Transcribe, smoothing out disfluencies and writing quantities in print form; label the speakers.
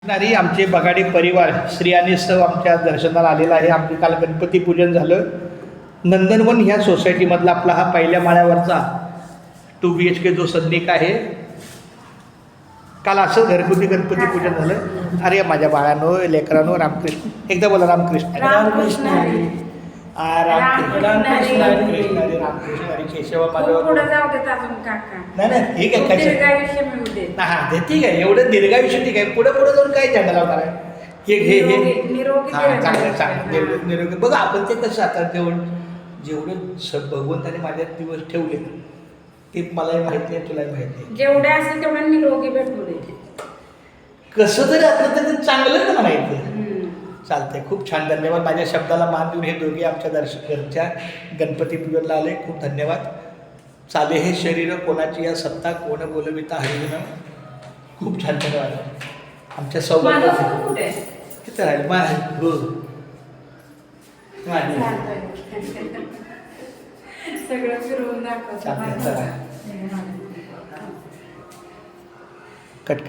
Speaker 1: असणारी आमचे बगाडी परिवार स्त्रियांनी सह आमच्या दर्शनाला आलेला आहे. आमचे काल गणपती पूजन झालं. नंदनवन ह्या सोसायटीमधला आपला हा पहिल्या माळ्यावरचा 2 BHK जो सदनिक आहे. काल असं घरगुती गणपती पूजन झालं. अरे माझ्या बाळांनो, लेकरांनो, रामकृष्ण, एकदा बोला रामकृष्ण.
Speaker 2: रामकृष्ण हरी.
Speaker 1: रामकृष्ण हरी. रामकृष्ण हरी. केशव माझं
Speaker 2: पुढे जाऊ देत अजून काका.
Speaker 1: नाही ठीक आहे. काय
Speaker 2: दीर्घायुष्य मिळू दे.
Speaker 1: हां ठीक आहे. एवढं दीर्घायुष्य ठीक आहे. पुढे जाऊन काय झेंडा लावणार आहे. हे
Speaker 2: निरोगी
Speaker 1: हां चांगलं निरोगी. बघा आपण ते कसं आता जेवढं भगवंताने माझ्यात दिवस ठेवले ते मलाही माहित नाही, तुलाही माहित नाही.
Speaker 2: जेवढे असेल तेवढं निरोगी भेटू दे.
Speaker 1: कसं तरी आपलं तरी चांगलं ना म्हणायचं. चालतंय. खूप छान. धन्यवाद. माझ्या शब्दाला मान देऊन हे दोघे आमच्या घरच्या गणपती पूजनला आले. खूप धन्यवाद. चाले हे शरीर कोणाची या सत्ता, कोण बोलविता हरिविना. खूप छान. धन्यवाद. आमच्या सौभाग्य किती राहील हो
Speaker 2: सगळं फिरवून दाखवतो.
Speaker 1: कट कर.